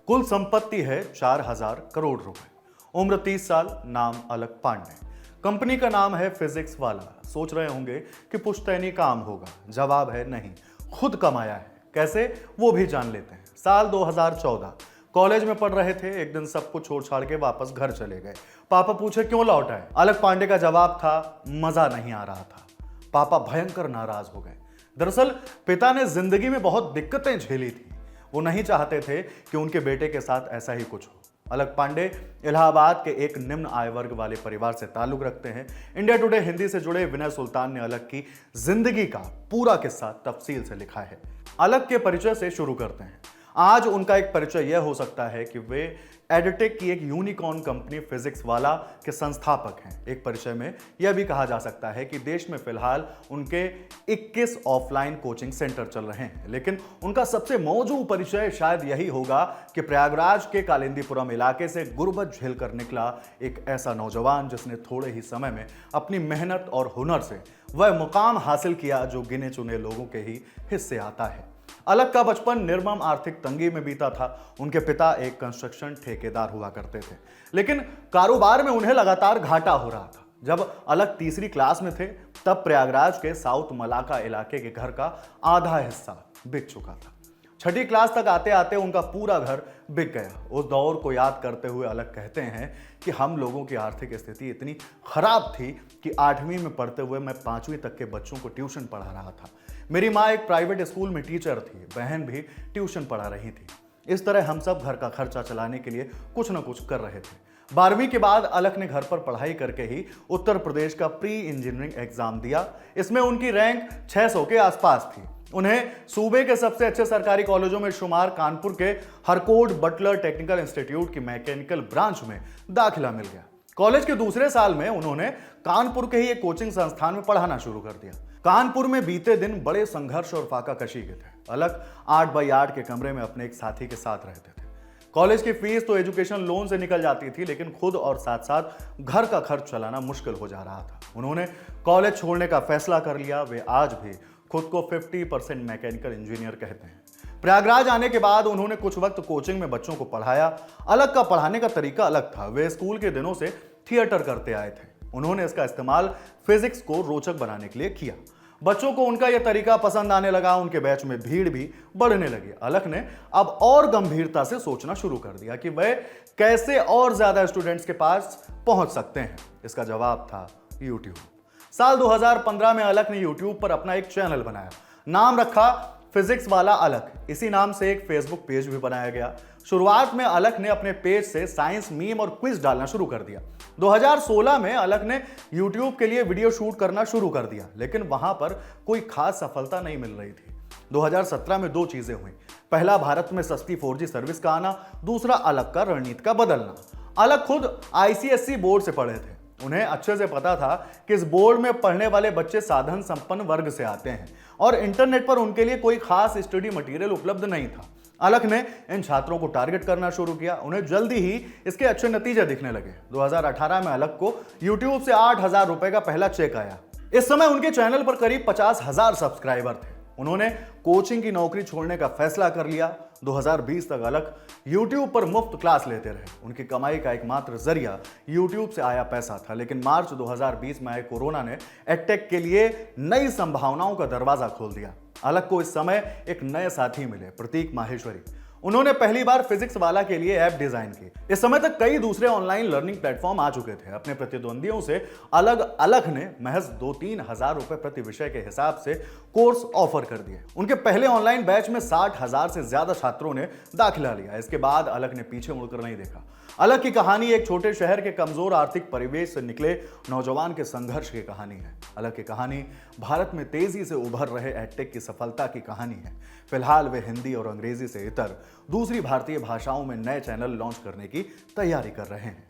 कुल संपत्ति है 4,000 करोड़ रुपए। उम्र 30 साल, नाम अलक पांडे। कंपनी का नाम है फिजिक्स वाला। सोच रहे होंगे कि पुश्तैनी काम होगा। जवाब है नहीं, खुद कमाया है। कैसे, वो भी जान लेते हैं। साल 2014, कॉलेज में पढ़ रहे थे। एक दिन सब कुछ छोड़ छाड़ के वापस घर चले गए। पापा पूछे क्यों लौट आए। अलक पांडे का जवाब था, मजा नहीं आ रहा था। पापा भयंकर नाराज हो गए। दरअसल पिता ने जिंदगी में बहुत दिक्कतें झेली थी। वो नहीं चाहते थे कि उनके बेटे के साथ ऐसा ही कुछ हो। अलक पांडे इलाहाबाद के एक निम्न आय वर्ग वाले परिवार से ताल्लुक रखते हैं। इंडिया टुडे हिंदी से जुड़े विनय सुल्तान ने अलक की जिंदगी का पूरा किस्सा तफसील से लिखा है। अलक के परिचय से शुरू करते हैं। आज उनका एक परिचय यह हो सकता है कि वे एडटेक की एक यूनिकॉर्न कंपनी फिजिक्स वाला के संस्थापक हैं। एक परिचय में यह भी कहा जा सकता है कि देश में फिलहाल उनके 21 ऑफलाइन कोचिंग सेंटर चल रहे हैं, लेकिन उनका सबसे मौजूद परिचय शायद यही होगा कि प्रयागराज के कालिंदीपुरम इलाके से गुर्बत झेल कर निकला एक ऐसा नौजवान जिसने थोड़े ही समय में अपनी मेहनत और हुनर से वह मुकाम हासिल किया जो गिने चुने लोगों के ही हिस्से आता है। अलक का बचपन निर्मम आर्थिक तंगी में बीता था। उनके पिता एक कंस्ट्रक्शन ठेकेदार हुआ करते थे, लेकिन कारोबार में उन्हें लगातार घाटा हो रहा था। जब अलक तीसरी क्लास में थे तब प्रयागराज के साउथ मलाका इलाके के घर का आधा हिस्सा बिक चुका था। छठी क्लास तक आते आते उनका पूरा घर बिक गया। उस दौर को याद करते हुए अलक कहते हैं कि हम लोगों की आर्थिक स्थिति इतनी खराब थी कि 8वीं में पढ़ते हुए मैं 5वीं तक के बच्चों को ट्यूशन पढ़ा रहा था। मेरी माँ एक प्राइवेट स्कूल में टीचर थी, बहन भी ट्यूशन पढ़ा रही थी। इस तरह हम सब घर का खर्चा चलाने के लिए कुछ न कुछ कर रहे थे। 12वीं के बाद अलक ने घर पर पढ़ाई करके ही उत्तर प्रदेश का प्री इंजीनियरिंग एग्जाम दिया। इसमें उनकी रैंक 600 के आसपास थी। उन्हें सूबे के सबसे अच्छे सरकारी कॉलेजों में शुमार कानपुर के हरकोट बटलर टेक्निकल इंस्टीट्यूट की मैकेनिकल ब्रांच में दाखिला मिल गया। कॉलेज के दूसरे साल में उन्होंने कानपुर के ही एक कोचिंग संस्थान में पढ़ाना शुरू कर दिया। कानपुर में बीते दिन बड़े संघर्ष और फाकाकशी के थे। अलक 8x8 के कमरे में अपने एक साथी के साथ रहते थे। कॉलेज की फीस तो एजुकेशन लोन से निकल जाती थी, लेकिन खुद और साथ साथ घर का खर्च चलाना मुश्किल हो जा रहा था। उन्होंने कॉलेज छोड़ने का फैसला कर लिया। वे आज भी खुद को 50% मैकेनिकल इंजीनियर कहते हैं। प्रयागराज आने के बाद उन्होंने कुछ वक्त कोचिंग में बच्चों को पढ़ाया। अलक का पढ़ाने का तरीका अलग था। वे स्कूल के दिनों से थिएटर करते आए थे। उन्होंने इसका इस्तेमाल फिजिक्स को रोचक बनाने के लिए किया। बच्चों को उनका यह तरीका पसंद आने लगा। उनके बैच में भीड़ भी बढ़ने लगी। अलक ने अब और गंभीरता से सोचना शुरू कर दिया कि वह कैसे और ज्यादा स्टूडेंट्स के पास पहुंच सकते हैं। इसका जवाब था यूट्यूब। साल 2015 में अलक ने यूट्यूब पर अपना एक चैनल बनाया। नाम रखा फिजिक्स वाला अलक। इसी नाम से एक फेसबुक पेज भी बनाया गया। शुरुआत में अलक ने अपने पेज से साइंस, मीम और क्विज डालना शुरू कर दिया। 2016 में अलक ने यूट्यूब के लिए वीडियो शूट करना शुरू कर दिया, लेकिन वहां पर कोई खास सफलता नहीं मिल रही थी। 2017 में दो चीजें हुई। पहला, भारत में सस्ती 4G सर्विस का आना। दूसरा, अलक का रणनीति का बदलना। अलक खुद ICSE बोर्ड से पढ़े थे। उन्हें अच्छे से पता था कि इस बोर्ड में पढ़ने वाले बच्चे साधन संपन्न वर्ग से आते हैं और इंटरनेट पर उनके लिए कोई खास स्टडी मटेरियल उपलब्ध नहीं था। अलक ने इन छात्रों को टारगेट करना शुरू किया। उन्हें जल्दी ही इसके अच्छे नतीजे दिखने लगे। 2018 में अलक को YouTube से 8,000 रुपए का पहला चेक आया। इस समय उनके चैनल पर करीब 50,000 सब्सक्राइबर थे। उन्होंने कोचिंग की नौकरी छोड़ने का फैसला कर लिया। 2020 तक अलक YouTube पर मुफ्त क्लास लेते रहे। उनकी कमाई का एकमात्र जरिया YouTube से आया पैसा था, लेकिन मार्च 2020 में आए कोरोना ने एडटेक के लिए नई संभावनाओं का दरवाजा खोल दिया। अलक को इस समय एक नए साथी मिले, प्रतीक माहेश्वरी। उन्होंने पहली बार फिजिक्स वाला के लिए ऐप डिजाइन की। इस समय तक कई दूसरे ऑनलाइन लर्निंग प्लेटफॉर्म आ चुके थे। अपने प्रतिद्वंदियों से अलग अलक ने महज 2-3 हजार रुपए प्रति विषय के हिसाब से कोर्स ऑफर कर दिए। उनके पहले ऑनलाइन बैच में 60,000 से ज्यादा छात्रों ने दाखिला लिया। इसके बाद अलक ने पीछे मुड़कर नहीं देखा। अलक की कहानी एक छोटे शहर के कमजोर आर्थिक परिवेश से निकले नौजवान के संघर्ष की कहानी है। अलक की कहानी भारत में तेजी से उभर रहे एडटेक की सफलता की कहानी है। फिलहाल वे हिंदी और अंग्रेजी से इतर दूसरी भारतीय भाषाओं में नए चैनल लॉन्च करने की तैयारी कर रहे हैं।